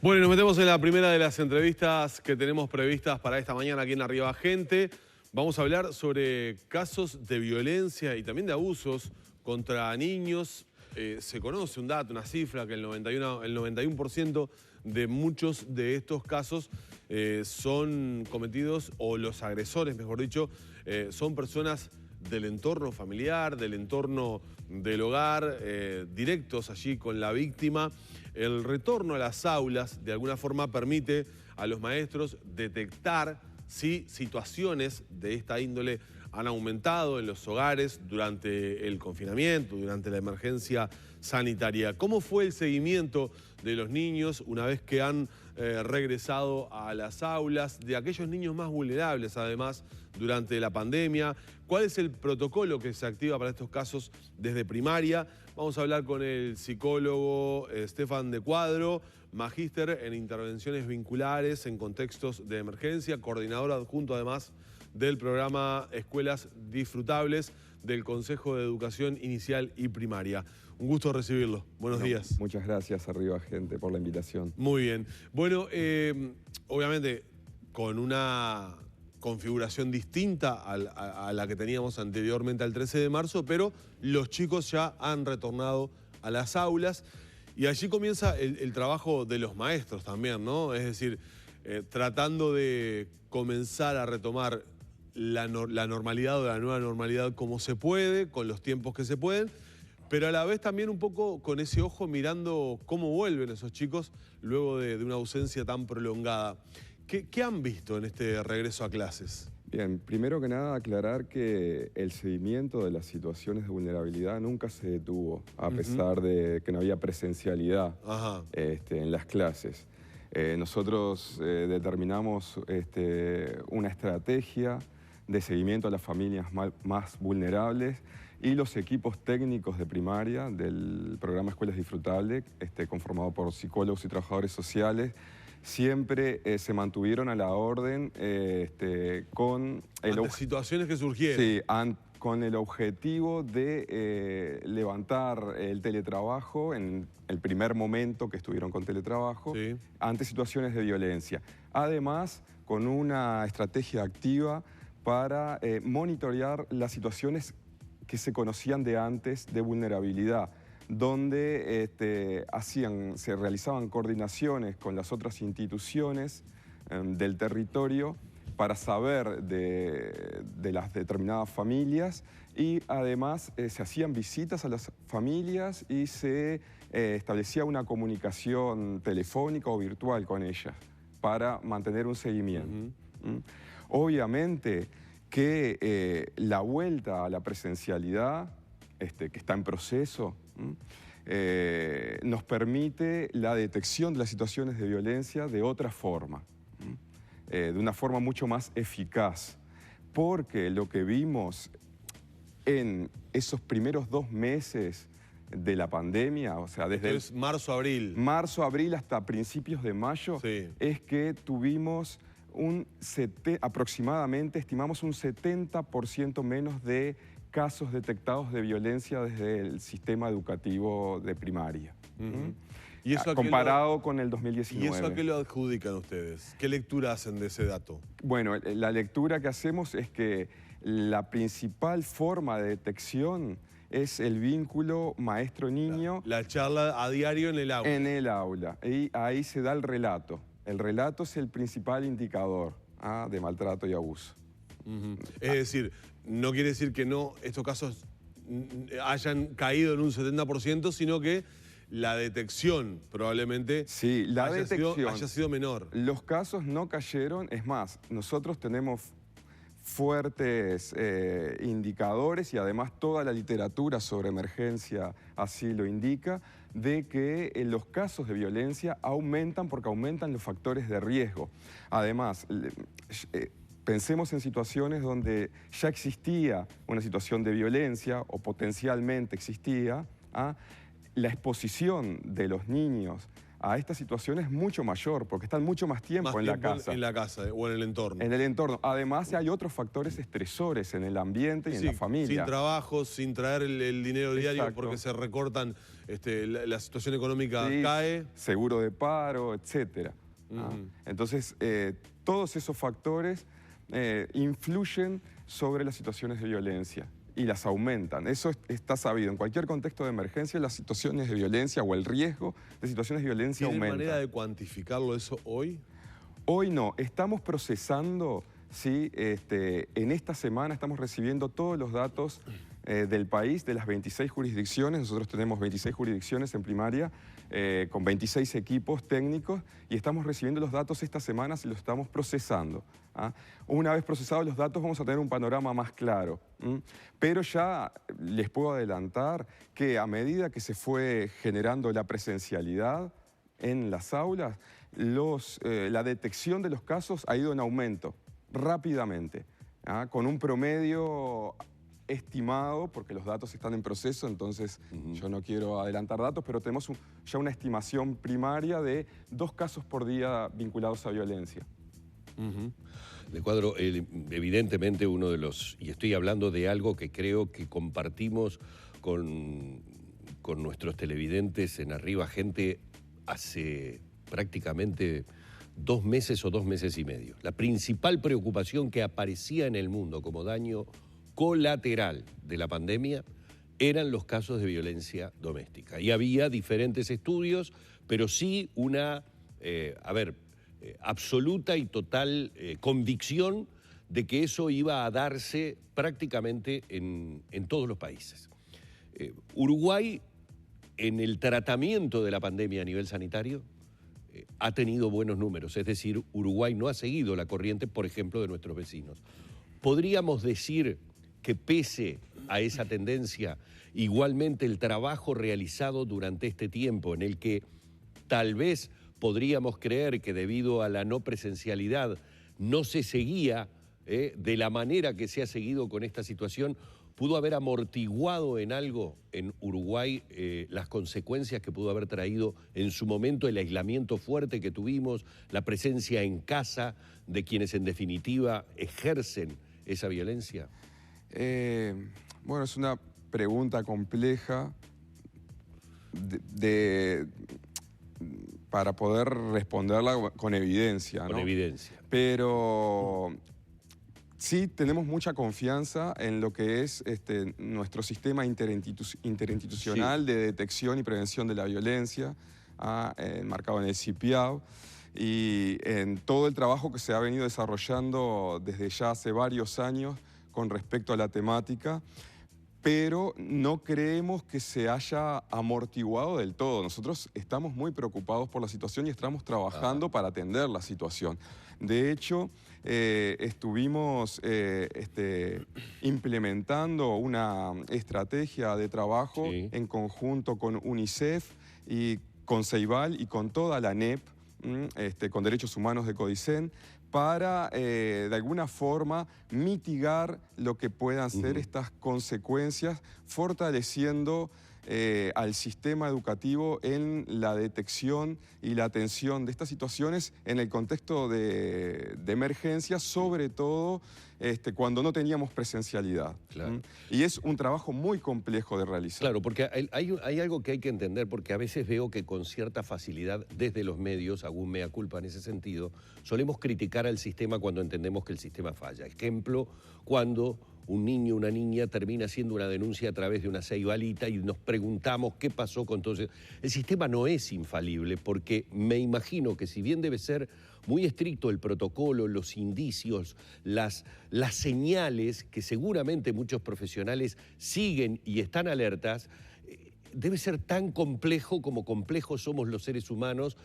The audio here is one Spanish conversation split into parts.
Bueno, y nos metemos en la primera de las entrevistas que tenemos previstas para esta mañana aquí en Arriba Gente. Vamos a hablar sobre casos de violencia y también de abusos contra niños. Se conoce un dato, una cifra, que el 91% de muchos de estos casos son cometidos, o los agresores, mejor dicho, son personas del entorno familiar, del entorno del hogar, directos allí con la víctima. El retorno a las aulas de alguna forma permite a los maestros detectar si situaciones de esta índole han aumentado en los hogares durante el confinamiento, durante la emergencia sanitaria. ¿Cómo fue el seguimiento de los niños una vez que han regresado a las aulas, de aquellos niños más vulnerables además durante la pandemia? ¿Cuál es el protocolo que se activa para estos casos desde primaria? Vamos a hablar con el psicólogo Stefan de Cuadro, magíster en intervenciones vinculares en contextos de emergencia, coordinador adjunto además del programa Escuelas Disfrutables del Consejo de Educación Inicial y Primaria. Un gusto recibirlo. Buenos días. Muchas gracias, Arriba Gente, por la invitación. Muy bien. Bueno, obviamente con una configuración distinta a la que teníamos anteriormente al 13 de marzo, pero los chicos ya han retornado a las aulas y allí comienza el trabajo de los maestros también, ¿no? Es decir, tratando de comenzar a retomar la normalidad o la nueva normalidad como se puede, con los tiempos que se pueden, pero a la vez también un poco con ese ojo mirando cómo vuelven esos chicos luego de una ausencia tan prolongada. ¿Qué han visto en este regreso a clases? Bien, primero que nada aclarar que el seguimiento de las situaciones de vulnerabilidad nunca se detuvo, a pesar de que no había presencialidad en las clases. Nosotros determinamos una estrategia de seguimiento a las familias más vulnerables, y los equipos técnicos de primaria del programa Escuelas Disfrutables, conformado por psicólogos y trabajadores sociales, siempre se mantuvieron a la orden con ante situaciones que surgieron. Sí, con el objetivo de levantar el teletrabajo en el primer momento que estuvieron con teletrabajo, sí, ante situaciones de violencia. Además, con una estrategia activa para monitorear las situaciones que se conocían de antes de vulnerabilidad, donde se realizaban coordinaciones con las otras instituciones del territorio para saber de las determinadas familias, y además se hacían visitas a las familias y se establecía una comunicación telefónica o virtual con ellas para mantener un seguimiento. Obviamente que la vuelta a la presencialidad, que está en proceso, nos permite la detección de las situaciones de violencia de otra forma, de una forma mucho más eficaz, porque lo que vimos en esos primeros 2 meses de la pandemia, o sea, desde marzo-abril. Marzo-abril hasta principios de mayo, sí, es que tuvimos aproximadamente, estimamos un 70% menos de casos detectados de violencia desde el sistema educativo de primaria. ¿Y eso comparado con el 2019. ¿Y eso a qué lo adjudican ustedes? ¿Qué lectura hacen de ese dato? Bueno, la lectura que hacemos es que la principal forma de detección es el vínculo maestro-niño. La charla a diario en el aula. En el aula. Y ahí se da el relato. El relato es el principal indicador de maltrato y abuso. Es decir, no quiere decir que estos casos hayan caído en un 70%, sino que la detección probablemente haya sido menor. Los casos no cayeron, es más, nosotros tenemos fuertes indicadores, y además toda la literatura sobre emergencia así lo indica, de que los casos de violencia aumentan porque aumentan los factores de riesgo. Además, pensemos en situaciones donde ya existía una situación de violencia o potencialmente existía, la exposición de los niños a esta situación es mucho mayor, porque están mucho más tiempo en la casa. En la casa o en el entorno. En el entorno. Además, hay otros factores estresores en el ambiente y en la familia. Sin trabajo, sin traer el dinero diario. Exacto. Porque se recortan, la situación económica cae. Seguro de paro, etc. Entonces, todos esos factores influyen sobre las situaciones de violencia y las aumentan. Eso está sabido. En cualquier contexto de emergencia, las situaciones de violencia o el riesgo de situaciones de violencia aumenta. ¿Tiene manera de cuantificarlo eso hoy? Hoy no. Estamos procesando, ¿sí? En esta semana estamos recibiendo todos los datos del país, de las 26 jurisdicciones. Nosotros tenemos 26 jurisdicciones en primaria, con 26 equipos técnicos, y estamos recibiendo los datos esta semana y los estamos procesando. Una vez procesados los datos vamos a tener un panorama más claro. Pero ya les puedo adelantar que a medida que se fue generando la presencialidad en las aulas, la detección de los casos ha ido en aumento rápidamente, con un promedio estimado, porque los datos están en proceso, entonces yo no quiero adelantar datos, pero tenemos ya una estimación primaria de 2 casos por día vinculados a violencia. De Cuadro, evidentemente uno de los, y estoy hablando de algo que creo que compartimos con nuestros televidentes en Arriba Gente hace prácticamente 2 meses o 2 meses y medio. La principal preocupación que aparecía en el mundo como daño colateral de la pandemia eran los casos de violencia doméstica. Y había diferentes estudios, pero sí una, absoluta y total convicción de que eso iba a darse prácticamente en todos los países. Uruguay, en el tratamiento de la pandemia a nivel sanitario, ha tenido buenos números, es decir, Uruguay no ha seguido la corriente, por ejemplo, de nuestros vecinos. ¿Podríamos decir que pese a esa tendencia, igualmente el trabajo realizado durante este tiempo en el que tal vez podríamos creer que debido a la no presencialidad no se seguía de la manera que se ha seguido con esta situación, pudo haber amortiguado en algo en Uruguay las consecuencias que pudo haber traído en su momento el aislamiento fuerte que tuvimos, la presencia en casa de quienes en definitiva ejercen esa violencia? Bueno, es una pregunta compleja para poder responderla con evidencia, ¿no? Con evidencia. Pero sí tenemos mucha confianza en lo que es nuestro sistema interinstitucional de detección y prevención de la violencia, enmarcado en el CIPIAV, y en todo el trabajo que se ha venido desarrollando desde ya hace varios años con respecto a la temática, pero no creemos que se haya amortiguado del todo. Nosotros estamos muy preocupados por la situación y estamos trabajando para atender la situación. De hecho, estuvimos implementando una estrategia de trabajo en conjunto con UNICEF y con Ceibal y con toda la NEP, con Derechos Humanos de CODICEN, para, de alguna forma, mitigar lo que puedan ser estas consecuencias, fortaleciendo al sistema educativo en la detección y la atención de estas situaciones en el contexto de emergencia, sobre todo cuando no teníamos presencialidad. Claro. Y es un trabajo muy complejo de realizar. Claro, porque hay algo que hay que entender, porque a veces veo que con cierta facilidad desde los medios, hago un mea culpa en ese sentido, solemos criticar al sistema cuando entendemos que el sistema falla. Ejemplo, cuando un niño o una niña termina haciendo una denuncia a través de una ceibalita y nos preguntamos qué pasó con todo eso. El sistema no es infalible, porque me imagino que si bien debe ser muy estricto el protocolo, los indicios, las señales que seguramente muchos profesionales siguen y están alertas, debe ser tan complejo como complejos somos los seres humanos,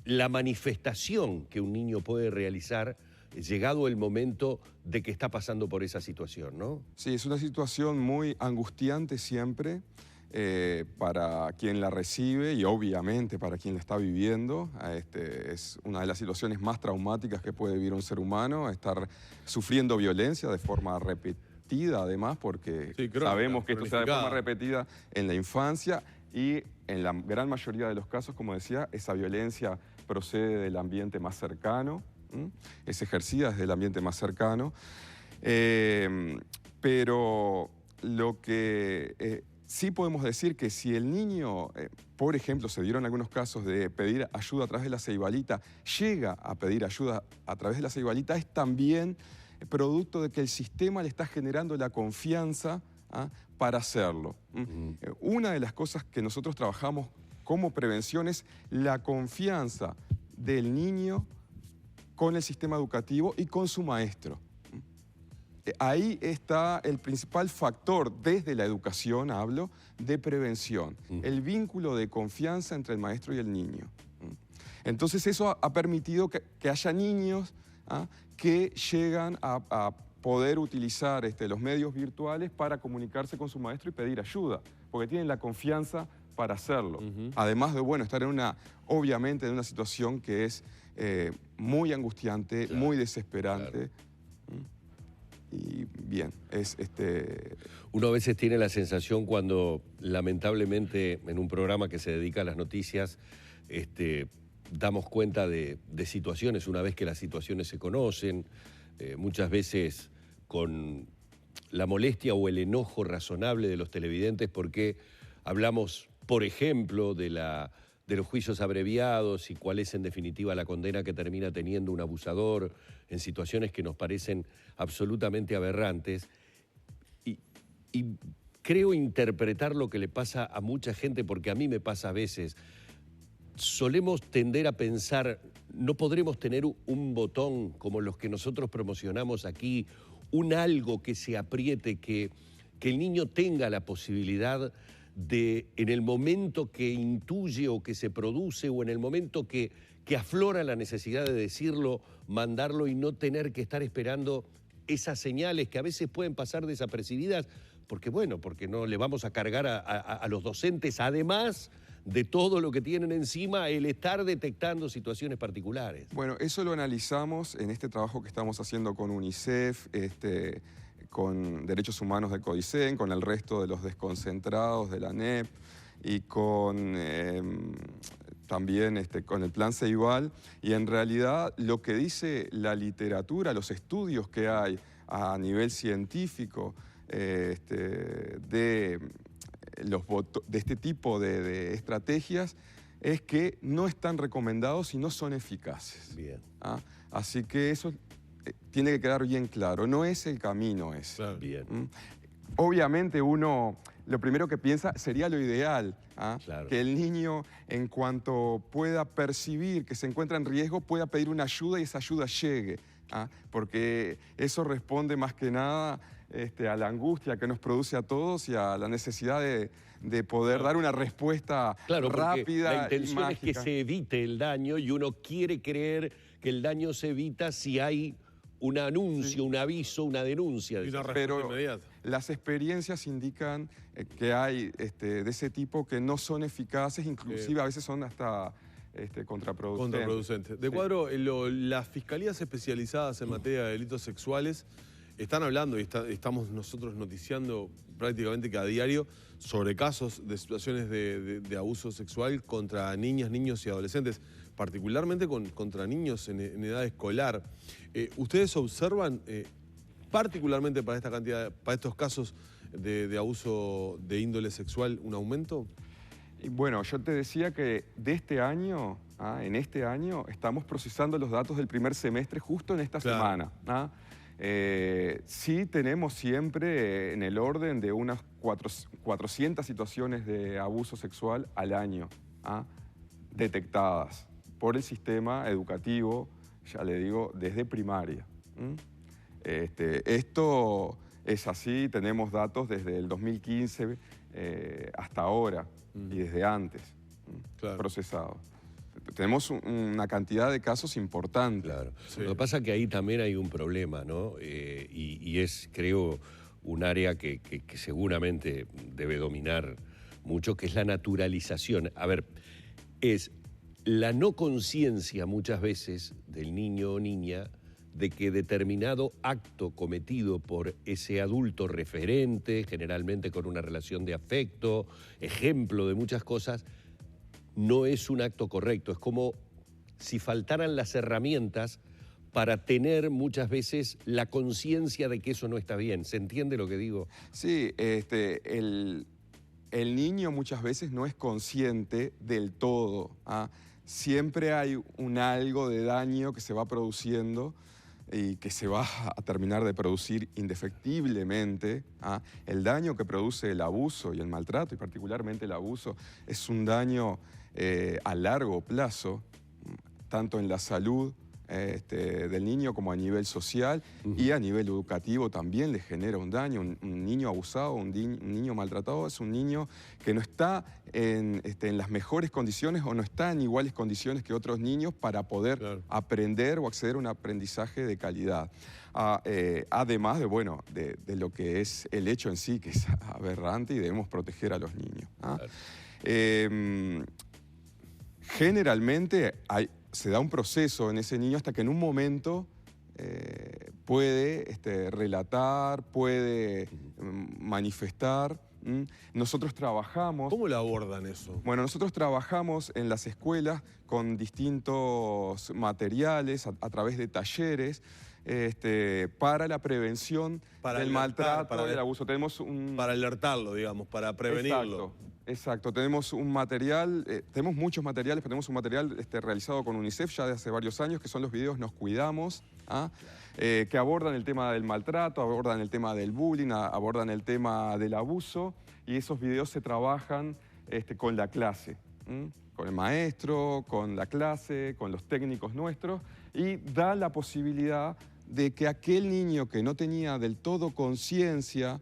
la manifestación que un niño puede realizar llegado el momento de que está pasando por esa situación, ¿no? Sí, es una situación muy angustiante siempre para quien la recibe y obviamente para quien la está viviendo. Es una de las situaciones más traumáticas que puede vivir un ser humano, estar sufriendo violencia de forma repetida además, porque sabemos que esto se da de forma repetida en la infancia, y en la gran mayoría de los casos, como decía, esa violencia procede del ambiente más cercano, es ejercida desde el ambiente más cercano, pero lo que sí podemos decir que si el niño, por ejemplo, se dieron algunos casos de pedir ayuda a través de la Ceibalita, llega a pedir ayuda a través de la Ceibalita, es también producto de que el sistema le está generando la confianza para hacerlo. Una de las cosas que nosotros trabajamos como prevención es la confianza del niño con el sistema educativo y con su maestro. Ahí está el principal factor, desde la educación hablo, de prevención. El vínculo de confianza entre el maestro y el niño. Entonces eso ha permitido que haya niños que llegan a poder utilizar los medios virtuales para comunicarse con su maestro y pedir ayuda, porque tienen la confianza para hacerlo. Además de, bueno, estar obviamente en una situación que es muy angustiante, claro, muy desesperante. Claro. Y bien, Uno a veces tiene la sensación cuando, lamentablemente, en un programa que se dedica a las noticias, damos cuenta de situaciones, una vez que las situaciones se conocen, muchas veces con la molestia o el enojo razonable de los televidentes, porque hablamos, por ejemplo, de los juicios abreviados y cuál es en definitiva la condena que termina teniendo un abusador en situaciones que nos parecen absolutamente aberrantes. Y creo interpretar lo que le pasa a mucha gente, porque a mí me pasa a veces. Solemos tender a pensar, no podremos tener un botón como los que nosotros promocionamos aquí, un algo que se apriete, que el niño tenga la posibilidad de, en el momento que intuye o que se produce o en el momento que aflora la necesidad de decirlo, mandarlo y no tener que estar esperando esas señales que a veces pueden pasar desapercibidas, porque no le vamos a cargar a los docentes, además de todo lo que tienen encima, el estar detectando situaciones particulares. Bueno, eso lo analizamos en este trabajo que estamos haciendo con UNICEF, con Derechos Humanos del CODICEN, con el resto de los desconcentrados de la ANEP y con también con el Plan Ceibal. Y en realidad lo que dice la literatura, los estudios que hay a nivel científico de este tipo de estrategias es que no están recomendados y no son eficaces. Bien. Así que eso tiene que quedar bien claro, no es el camino ese. Claro. Bien. Obviamente uno lo primero que piensa sería lo ideal, claro, que el niño en cuanto pueda percibir que se encuentra en riesgo pueda pedir una ayuda y esa ayuda llegue, porque eso responde más que nada a la angustia que nos produce a todos y a la necesidad de poder dar una respuesta rápida. La intención es que se evite el daño y uno quiere creer que el daño se evita si hay un anuncio, un aviso, una denuncia. Y una respuesta pero inmediata. Las experiencias indican que hay de ese tipo que no son eficaces, inclusive a veces son hasta contraproducentes. De cuadro, las fiscalías especializadas en materia de delitos sexuales están hablando y estamos nosotros noticiando prácticamente cada diario sobre casos de situaciones de abuso sexual contra niñas, niños y adolescentes, particularmente contra niños en edad escolar. ¿Ustedes observan, particularmente para estos casos de abuso de índole sexual, un aumento? Y bueno, yo te decía que de este año, en este año, estamos procesando los datos del primer semestre justo en esta semana. Sí tenemos siempre en el orden de unas 400 situaciones de abuso sexual al año detectadas por el sistema educativo, ya le digo, desde primaria. Esto es así, tenemos datos desde el 2015 hasta ahora y desde antes procesados. Tenemos una cantidad de casos importantes. Claro. Sí. Lo que pasa es que ahí también hay un problema, ¿no? Y es, creo, un área que seguramente debe dominar mucho, que es la naturalización. A ver, es la no conciencia muchas veces del niño o niña de que determinado acto cometido por ese adulto referente, generalmente con una relación de afecto, ejemplo de muchas cosas, no es un acto correcto. Es como si faltaran las herramientas para tener muchas veces la conciencia de que eso no está bien. ¿Se entiende lo que digo? Sí, el niño muchas veces no es consciente del todo. Siempre hay un algo de daño que se va produciendo y que se va a terminar de producir indefectiblemente. El daño que produce el abuso y el maltrato, y particularmente el abuso, es un daño a largo plazo, tanto en la salud del niño como a nivel social y a nivel educativo también le genera un daño. Un niño abusado, un niño maltratado es un niño que no está en las mejores condiciones o no está en iguales condiciones que otros niños para poder aprender o acceder a un aprendizaje de calidad. Además de lo que es el hecho en sí, que es aberrante y debemos proteger a los niños. Generalmente se da un proceso en ese niño hasta que en un momento puede relatar, puede manifestar. Nosotros trabajamos... ¿Cómo lo abordan eso? Bueno, nosotros trabajamos en las escuelas con distintos materiales a través de talleres para la prevención del maltrato, del abuso. Para alertarlo, digamos, para prevenirlo. Exacto. Tenemos un material, tenemos muchos materiales, pero tenemos un material realizado con UNICEF ya de hace varios años, que son los videos Nos Cuidamos, que abordan el tema del maltrato, abordan el tema del bullying, abordan el tema del abuso, y esos videos se trabajan con la clase, con el maestro, con la clase, con los técnicos nuestros, y da la posibilidad de que aquel niño que no tenía del todo conciencia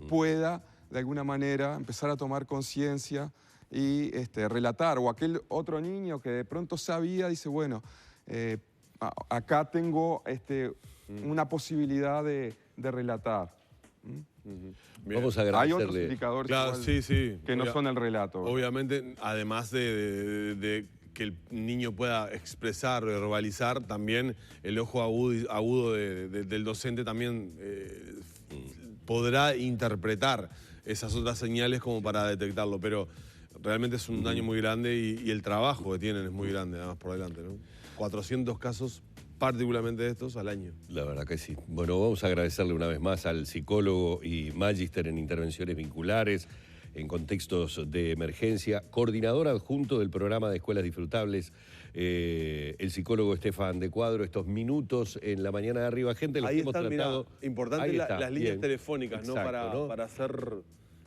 pueda de alguna manera empezar a tomar conciencia y relatar. O aquel otro niño que de pronto sabía, dice, bueno, acá tengo una posibilidad de relatar. Vamos a agradecerle. Hay otros indicadores que no son el relato. Obviamente, además de que el niño pueda expresar, verbalizar, también el ojo agudo del docente también podrá interpretar esas otras señales como para detectarlo, pero realmente es un daño muy grande y el trabajo que tienen es muy grande, además por delante, ¿no? 400 casos, particularmente de estos, al año. La verdad que sí. Bueno, vamos a agradecerle una vez más al psicólogo y magíster en intervenciones vinculares, en contextos de emergencia, coordinador adjunto del programa de Escuelas Disfrutables, el psicólogo Estefan de Cuadro. Estos minutos en la mañana de Arriba Gente los ahí hemos están, tratado. Mirá, importante las líneas telefónicas, exacto, ¿no? Para hacer,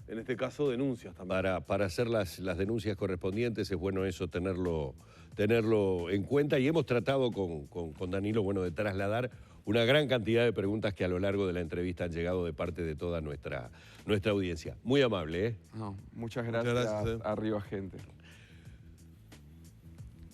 en este caso, denuncias también. Para hacer las denuncias correspondientes es bueno eso, tenerlo en cuenta, y hemos tratado con Danilo, bueno, de trasladar una gran cantidad de preguntas que a lo largo de la entrevista han llegado de parte de toda nuestra audiencia. Muy amable, ¿eh? No, muchas gracias. Arriba Gente.